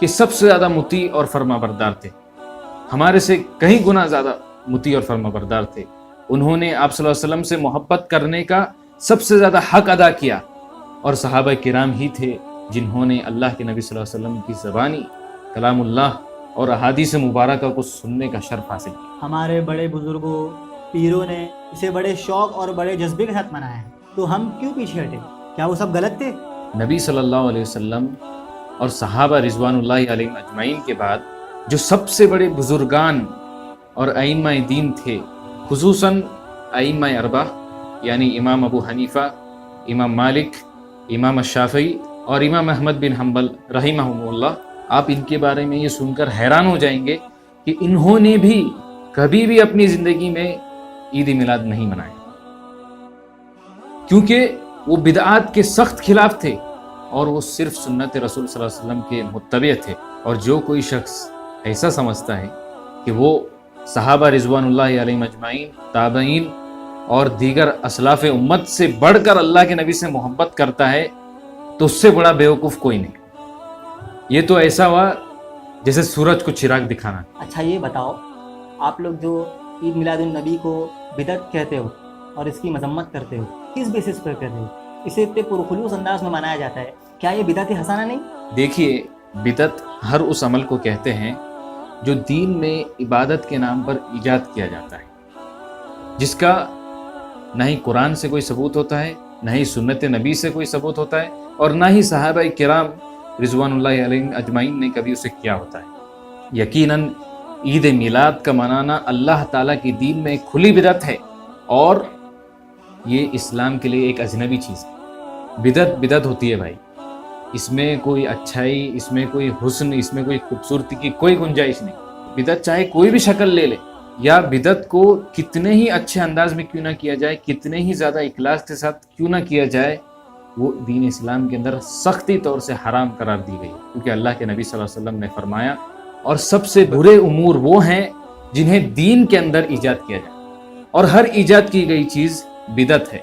کہ سب سے زیادہ مطیع اور فرما بردار تھے، ہمارے سے کہیں گنا زیادہ مطیع اور فرما بردار تھے. انہوں نے آپ صلی اللہ علیہ وسلم سے محبت کرنے کا سب سے زیادہ حق ادا کیا، اور صحابہ کرام ہی تھے جنہوں نے اللہ کے نبی صلی اللہ علیہ وسلم کی زبانی کلام اللہ اور احادیث مبارکہ کو سننے کا شرف حاصل کیا. ہمارے بڑے بزرگوں پیروں نے اسے بڑے شوق اور بڑے جذبے کے ساتھ منایا ہے، تو ہم کیوں پیچھے ہٹے؟ کیا وہ سب غلط تھے؟ نبی صلی اللہ علیہ وسلم اور صحابہ رضوان اللہ علیہم اجمعین کے بعد جو سب سے بڑے بزرگان اور ائمہ دین تھے، خصوصاً ائمہ اربعہ یعنی امام ابو حنیفہ، امام مالک، امام الشافعی اور امام احمد بن حنبل رحمہم اللہ، آپ ان کے بارے میں یہ سن کر حیران ہو جائیں گے کہ انہوں نے بھی کبھی بھی اپنی زندگی میں عید میلاد نہیں منایا، کیونکہ وہ بدعات کے سخت خلاف تھے اور وہ صرف سنت رسول صلی اللہ علیہ وسلم کے متبع تھے. اور جو کوئی شخص ایسا سمجھتا ہے کہ وہ صحابہ رضوان اللہ علیہم اجمعین، تابعین اور دیگر اسلاف امت سے بڑھ کر اللہ کے نبی سے محبت کرتا ہے تو اس سے بڑا بیوقوف کوئی نہیں. یہ تو ایسا ہوا جیسے سورج کو چراغ دکھانا. اچھا یہ بتاؤ، آپ لوگ جو عید میلاد النبی کو بدعت کہتے ہو اور اس کی مذمت کرتے ہو، کس بیسس پر کہتے ہو؟ اسے اتنے پرخلوص انداز میں منایا جاتا ہے، کیا یہ بدعت حسنہ نہیں؟ دیکھیے، بدعت ہر اس عمل کو کہتے ہیں جو دین میں عبادت کے نام پر ایجاد کیا جاتا ہے، جس کا نہ ہی قرآن سے کوئی ثبوت ہوتا ہے، نہ ہی سنت نبی سے کوئی ثبوت ہوتا ہے، اور نہ ہی صحابہ کرام رضوان اللہ علیہم اجمعین نے کبھی اسے کیا ہوتا ہے. یقیناً عید میلاد کا منانا اللہ تعالیٰ کی دین میں ایک کھلی بدعت ہے، اور یہ اسلام کے لیے ایک اجنبی چیز ہے. بدعت بدعت ہوتی ہے بھائی، اس میں کوئی اچھائی، اس میں کوئی حسن، اس میں کوئی خوبصورتی کی کوئی گنجائش نہیں. بدعت چاہے کوئی بھی شکل لے لے، یا بدعت کو کتنے ہی اچھے انداز میں کیوں نہ کیا جائے، کتنے ہی زیادہ اخلاص کے ساتھ کیوں نہ کیا جائے، وہ دین اسلام کے اندر سختی طور سے حرام قرار دی گئی، کیونکہ اللہ کے نبی صلی اللہ علیہ وسلم نے فرمایا، اور سب سے برے امور وہ ہیں جنہیں دین کے اندر ایجاد کیا جائے، اور ہر ایجاد کی گئی چیز بدعت ہے،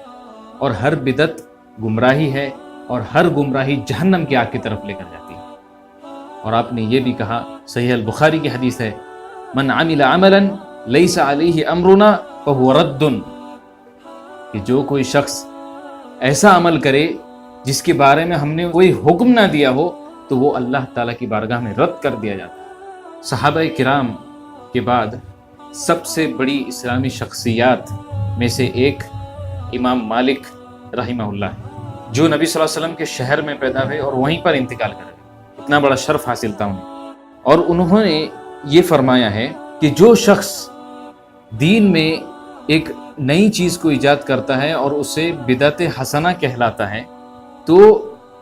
اور ہر بدعت گمراہی ہے، اور ہر گمراہی جہنم کی آگ کی طرف لے کر جاتی ہے. اور آپ نے یہ بھی کہا، صحیح البخاری کی حدیث ہے، من عمل عملا لیس علیہ امرنا فہو رد، کہ جو کوئی شخص ایسا عمل کرے جس کے بارے میں ہم نے کوئی حکم نہ دیا ہو تو وہ اللہ تعالیٰ کی بارگاہ میں رد کر دیا جاتا ہے. صحابہ کرام کے بعد سب سے بڑی اسلامی شخصیات میں سے ایک امام مالک رحمہ اللہ ہے، جو نبی صلی اللہ علیہ وسلم کے شہر میں پیدا ہوئے اور وہیں پر انتقال کر گئے. اتنا بڑا شرف حاصل تھا انہیں، اور انہوں نے یہ فرمایا ہے کہ جو شخص دین میں ایک نئی چیز کو ایجاد کرتا ہے اور اسے بدعت حسنہ کہلاتا ہے، تو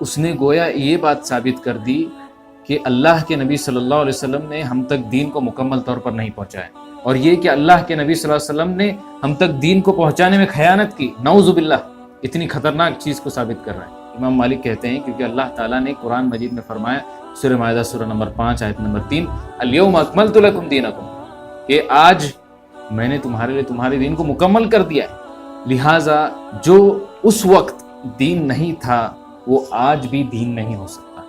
اس نے گویا یہ بات ثابت کر دی کہ اللہ کے نبی صلی اللہ علیہ وسلم نے ہم تک دین کو مکمل طور پر نہیں پہنچایا، اور یہ کہ اللہ کے نبی صلی اللہ علیہ وسلم نے ہم تک دین کو پہنچانے میں خیانت کی، نعوذ باللہ، اتنی خطرناک چیز کو ثابت کر رہا ہے. امام مالک کہتے ہیں کیونکہ اللہ تعالیٰ نے قرآن مجید میں فرمایا، سورہ مائدہ سورہ نمبر 5 آیت نمبر 3، الیوم اکملت لکم دینکم، کہ آج میں نے تمہارے لیے تمہارے دین کو مکمل کر دیا ہے. لہٰذا جو اس وقت دین نہیں تھا وہ آج بھی دین نہیں ہو سکتا.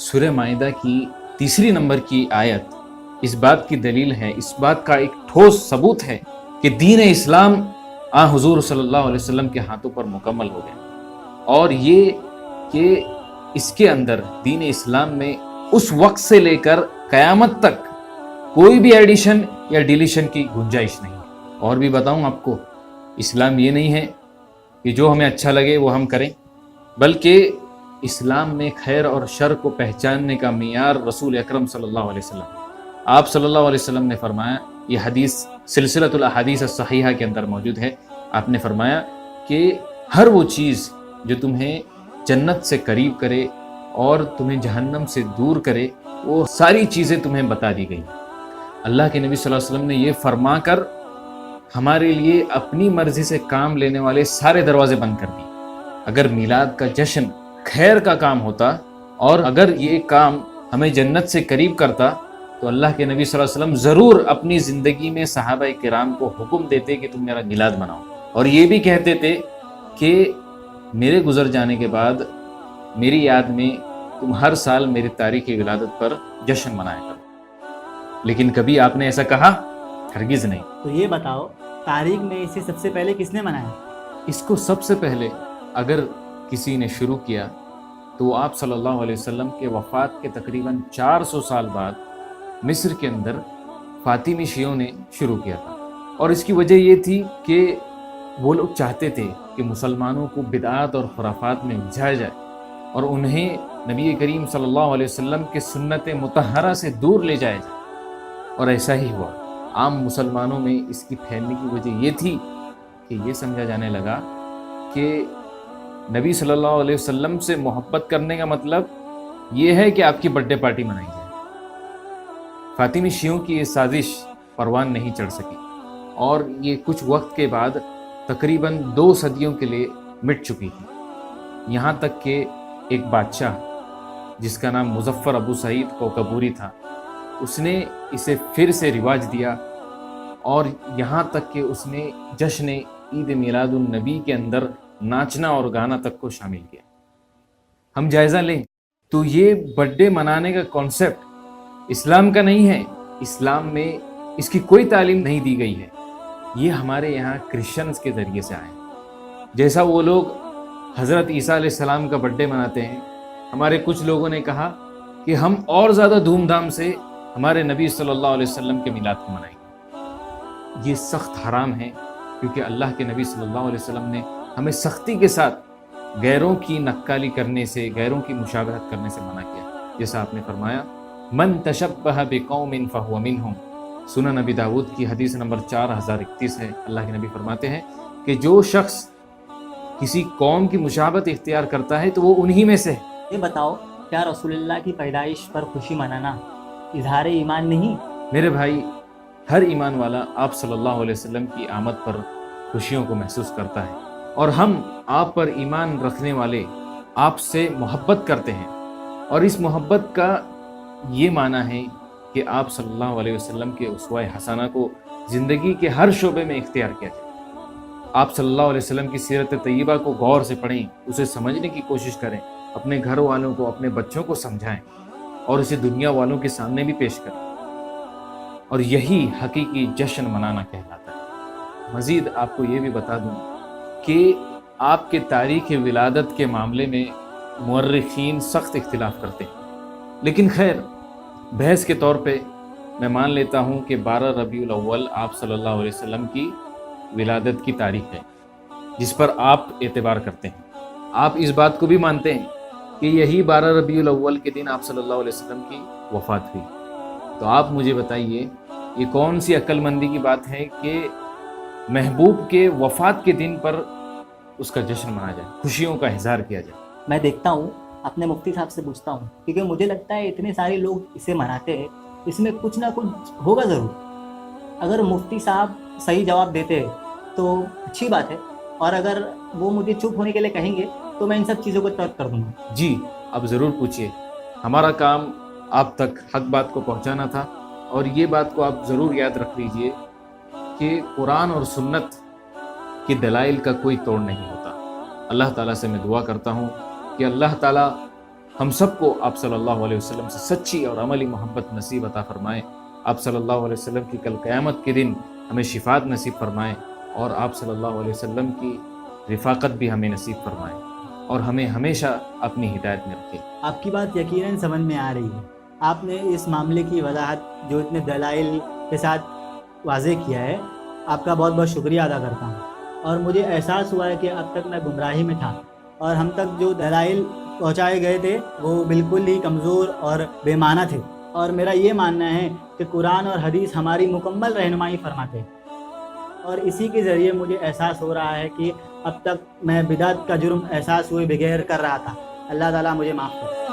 سورہ مائدہ کی 3 نمبر کی آیت اس بات کی دلیل ہے، اس بات کا ایک ٹھوس ثبوت ہے کہ دین اسلام حضور صلی اللہ علیہ وسلم کے ہاتھوں پر مکمل ہو گیا، اور یہ کہ اس کے اندر دین اسلام میں اس وقت سے لے کر قیامت تک کوئی بھی ایڈیشن یا ڈیلیشن کی گنجائش نہیں. اور بھی بتاؤں آپ کو، اسلام یہ نہیں ہے کہ جو ہمیں اچھا لگے وہ ہم کریں، بلکہ اسلام میں خیر اور شر کو پہچاننے کا معیار رسول اکرم صلی اللہ علیہ وسلم، آپ صلی اللہ علیہ وسلم نے فرمایا، یہ حدیث سلسلۃ الاحادیث الصحیحہ کے اندر موجود ہے، آپ نے فرمایا کہ ہر وہ چیز جو تمہیں جنت سے قریب کرے اور تمہیں جہنم سے دور کرے، وہ ساری چیزیں تمہیں بتا دی گئی. اللہ کے نبی صلی اللہ علیہ وسلم نے یہ فرما کر ہمارے لیے اپنی مرضی سے کام لینے والے سارے دروازے بند کر دیے. اگر میلاد کا جشن خیر کا کام ہوتا اور اگر یہ کام ہمیں جنت سے قریب کرتا تو اللہ کے نبی صلی اللہ علیہ وسلم ضرور اپنی زندگی میں صحابہ کرام کو حکم دیتے کہ تم میرا میلاد مناؤ، اور یہ بھی کہتے تھے کہ میرے گزر جانے کے بعد میری یاد میں تم ہر سال میری تاریخ ولادت پر جشن منایا کرو، لیکن کبھی آپ نے ایسا کہا؟ ہرگز نہیں۔ تو یہ بتاؤ تاریخ میں اسے سب سے پہلے کس نے منایا؟ اس کو سب سے پہلے اگر کسی نے شروع کیا تو وہ آپ صلی اللہ علیہ وسلم کے وفات کے تقریباً 400 سال بعد مصر کے اندر فاطمی شیعوں نے شروع کیا تھا، اور اس کی وجہ یہ تھی کہ وہ لوگ چاہتے تھے کہ مسلمانوں کو بدعات اور خرافات میں الجھایا جائے اور انہیں نبی کریم صلی اللہ علیہ وسلم کے سنت مطہرہ سے دور لے جایا جائے، اور ایسا ہی ہوا۔ عام مسلمانوں میں اس کی پھیلنے کی وجہ یہ تھی کہ یہ سمجھا جانے لگا کہ نبی صلی اللہ علیہ وسلم سے محبت کرنے کا مطلب یہ ہے کہ آپ کی برتھ ڈے پارٹی منائی جائے۔ فاطمی شیعوں کی یہ سازش پروان نہیں چڑھ سکی، اور یہ کچھ وقت کے بعد تقریباً 2 صدیوں کے لیے مٹ چکی تھی، یہاں تک کہ ایک بادشاہ جس کا نام مظفر ابو سعید کوکبوری تھا، اس نے اسے پھر سے رواج دیا، اور یہاں تک کہ اس نے جشن عید میلاد النبی کے اندر ناچنا اور گانا تک کو شامل کیا۔ ہم جائزہ لیں تو یہ برتھ ڈے منانے کا کانسیپٹ اسلام کا نہیں ہے، اسلام میں اس کی کوئی تعلیم نہیں دی گئی ہے، یہ ہمارے یہاں کرسچنز کے ذریعے سے آئے۔ جیسا وہ لوگ حضرت عیسیٰ علیہ السلام کا برتھ ڈے مناتے ہیں، ہمارے کچھ لوگوں نے کہا کہ ہم اور زیادہ دھوم دھام سے ہمارے نبی صلی اللہ علیہ وسلم کے میلاد کو منائیں گے۔ یہ سخت حرام ہے، کیونکہ اللہ کے نبی صلی اللہ علیہ وسلم نے ہمیں سختی کے ساتھ غیروں کی نقالی کرنے سے، غیروں کی مشابہت کرنے سے منع کیا، جیسا آپ نے فرمایا من تشبہ بقوم فہو منہم۔ سنن نبی داؤد کی حدیث نمبر 4031 ہے، اللہ کے نبی فرماتے ہیں کہ جو شخص کسی قوم کی مشابہت اختیار کرتا ہے تو وہ انہی میں سے ہے۔ یہ بتاؤ کیا رسول اللہ کی پیدائش پر خوشی منانا اظہار ایمان نہیں؟ میرے بھائی، ہر ایمان والا آپ صلی اللہ علیہ وسلم کی آمد پر خوشیوں کو محسوس کرتا ہے، اور ہم آپ پر ایمان رکھنے والے آپ سے محبت کرتے ہیں، اور اس محبت کا یہ معنی ہے کہ آپ صلی اللہ علیہ وسلم کے اسوہ حسنہ کو زندگی کے ہر شعبے میں اختیار کیا جائے۔ آپ صلی اللہ علیہ وسلم کی سیرت طیبہ کو غور سے پڑھیں، اسے سمجھنے کی کوشش کریں، اپنے گھر والوں کو، اپنے بچوں کو سمجھائیں، اور اسے دنیا والوں کے سامنے بھی پیش کریں، اور یہی حقیقی جشن منانا کہلاتا ہے۔ مزید آپ کو یہ بھی بتا دوں کہ آپ کے تاریخ ولادت کے معاملے میں مورخین سخت اختلاف کرتے ہیں، لیکن خیر بحث کے طور پہ میں مان لیتا ہوں کہ 12 ربیع الاول آپ صلی اللہ علیہ وسلم کی ولادت کی تاریخ ہے، جس پر آپ اعتبار کرتے ہیں۔ آپ اس بات کو بھی مانتے ہیں کہ یہی 12 ربیع الاول کے دن آپ صلی اللہ علیہ وسلم کی وفات ہوئی۔ تو آپ مجھے بتائیے یہ کون سی عقل مندی کی بات ہے کہ محبوب کے وفات کے دن پر اس کا جشن منایا جائے، خوشیوں کا اظہار کیا جائے؟ میں دیکھتا ہوں، اپنے مفتی صاحب سے پوچھتا ہوں، کیونکہ مجھے لگتا ہے اتنے سارے لوگ اسے مناتے ہیں، اس میں کچھ نہ کچھ ہوگا ضرور۔ اگر مفتی صاحب صحیح جواب دیتے تو اچھی بات ہے، اور اگر وہ مجھے چپ ہونے کے لیے کہیں گے تو میں ان سب چیزوں کو ترک کر دوں گا۔ جی آپ ضرور پوچھیے، ہمارا کام آپ تک حق بات کو پہنچانا تھا، اور یہ بات کو آپ ضرور یاد رکھ لیجئے کہ قرآن اور سنت کی دلائل کا کوئی توڑ نہیں ہوتا۔ اللہ تعالیٰ سے میں دعا کرتا ہوں کہ اللہ تعالیٰ ہم سب کو آپ صلی اللہ علیہ وسلم سے سچی اور عملی محبت نصیب عطا فرمائے، آپ صلی اللہ علیہ وسلم کی کل قیامت کے دن ہمیں شفاعت نصیب فرمائے، اور آپ صلی اللہ علیہ وسلم کی رفاقت بھی ہمیں نصیب فرمائے، اور ہمیں ہمیشہ اپنی ہدایت میں رکھے۔ آپ کی بات یقیناً سمجھ میں آ رہی ہے، آپ نے اس معاملے کی وضاحت جو اتنے دلائل کے ساتھ واضح کیا ہے، آپ کا بہت بہت شکریہ ادا کرتا ہوں۔ اور مجھے احساس ہوا ہے کہ اب تک میں گمراہی میں تھا، اور ہم تک جو دلائل پہنچائے گئے تھے وہ بالکل ہی کمزور اور بے معنی تھے، اور میرا یہ ماننا ہے کہ قرآن اور حدیث ہماری مکمل رہنمائی فرماتے ہیں، اور اسی کے ذریعے مجھے احساس ہو رہا ہے کہ اب تک میں بدعت کا جرم احساس ہوئے بغیر کر رہا تھا۔ اللہ تعالیٰ مجھے معاف کرے۔